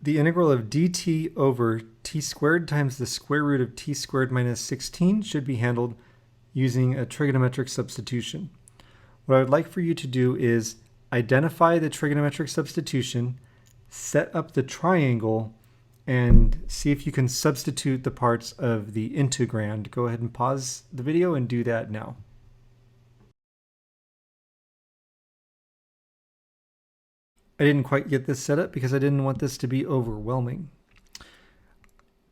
The integral of dt over t squared times the square root of t squared minus 16 should be handled using a trigonometric substitution. What I would like for you to do is identify the trigonometric substitution, set up the triangle, and see if you can substitute the parts of the integrand. Go ahead and pause the video and do that now. I didn't quite get this set up because I didn't want this to be overwhelming.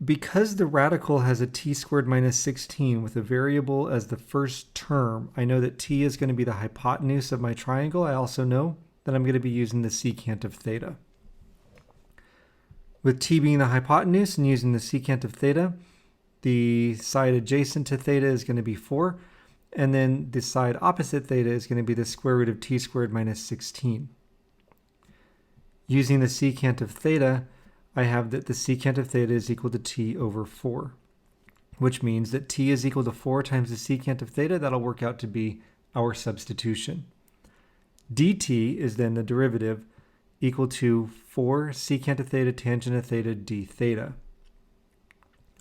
Because the radical has a t squared minus 16 with a variable as the first term, I know that t is going to be the hypotenuse of my triangle. I also know that I'm going to be using the secant of theta. With t being the hypotenuse and using the secant of theta, the side adjacent to theta is going to be 4, and then the side opposite theta is going to be the square root of t squared minus 16. Using the secant of theta, I have that the secant of theta is equal to t over 4, which means that t is equal to 4 times the secant of theta. That'll work out to be our substitution. dt is then the derivative equal to 4 secant of theta tangent of theta d theta.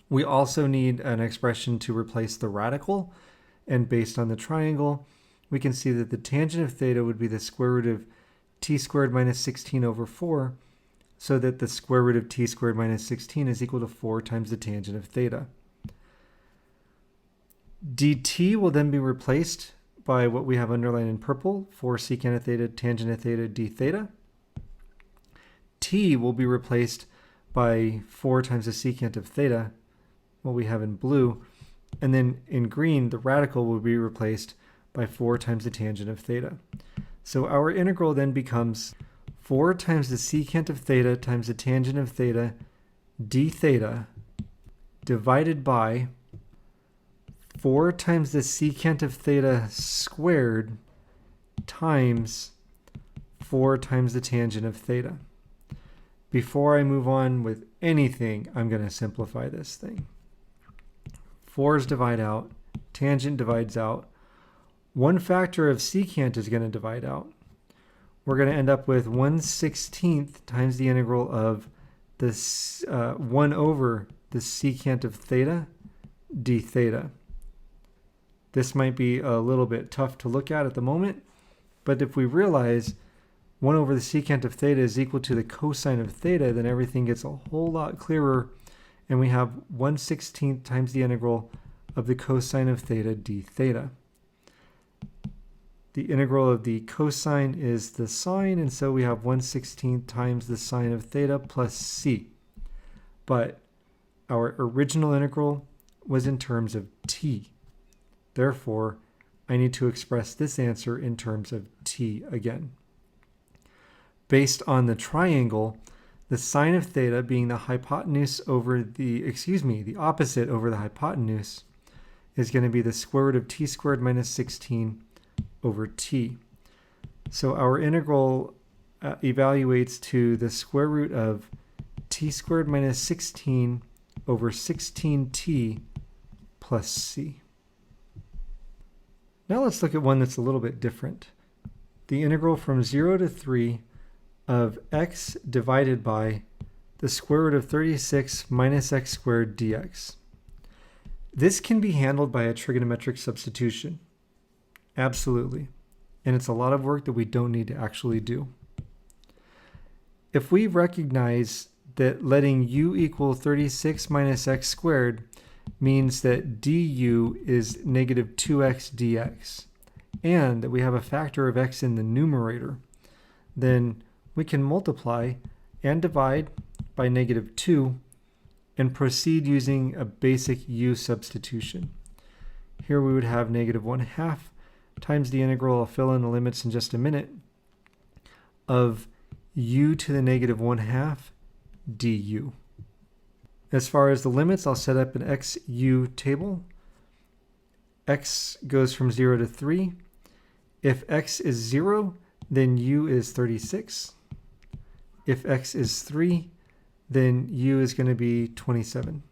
We also need an expression to replace the radical, and based on the triangle, we can see that the tangent of theta would be the square root of t squared minus 16 over 4, so that the square root of t squared minus 16 is equal to 4 times the tangent of theta. dt will then be replaced by what we have underlined in purple, 4 secant of theta tangent of theta d theta. T will be replaced by 4 times the secant of theta, what we have in blue, and then in green, the radical will be replaced by 4 times the tangent of theta. So our integral then becomes 4 times the secant of theta times the tangent of theta d theta divided by 4 times the secant of theta squared times 4 times the tangent of theta. Before I move on with anything, I'm going to simplify this thing. 4's divide out, tangent divides out. One factor of secant is going to divide out. We're going to end up with 1/16 times the integral of this 1 over the secant of theta d theta. This might be a little bit tough to look at the moment, but if we realize 1 over the secant of theta is equal to the cosine of theta, then everything gets a whole lot clearer, and we have 1/16 times the integral of the cosine of theta d theta. The integral of the cosine is the sine, and so we have 1/16 times the sine of theta plus c. But our original integral was in terms of t. Therefore, I need to express this answer in terms of t again. Based on the triangle, the sine of theta being the hypotenuse over the opposite over the hypotenuse is going to be the square root of t squared minus 16 over t. So our integral evaluates to the square root of t squared minus 16 over 16t plus c. Now let's look at one that's a little bit different. The integral from 0 to 3 of x divided by the square root of 36 minus x squared dx. This can be handled by a trigonometric substitution. Absolutely. And it's a lot of work that we don't need to actually do. If we recognize that letting u equal 36 minus x squared means that du is negative 2x dx, and that we have a factor of x in the numerator, then we can multiply and divide by negative 2 and proceed using a basic u substitution. Here we would have negative 1/2 times the integral, I'll fill in the limits in just a minute, of u to the negative 1/2 du. As far as the limits, I'll set up an xu table. X goes from 0 to 3. If x is 0, then u is 36. If x is 3, then u is going to be 27.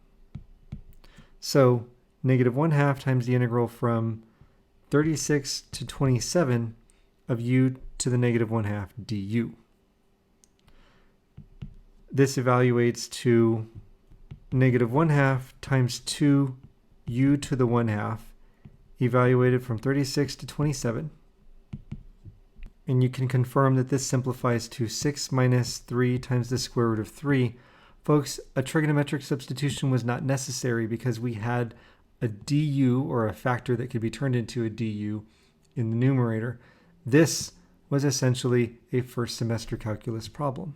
So negative 1/2 times the integral from 36 to 27 of u to the negative 1/2 du. this evaluates to -1/2 times 2u to the 1/2, evaluated from 36 to 27. And you can confirm that this simplifies to 6 minus 3 times the square root of 3. Folks, a trigonometric substitution was not necessary because we had a du, or a factor that could be turned into a du, in the numerator. This was essentially a first semester calculus problem.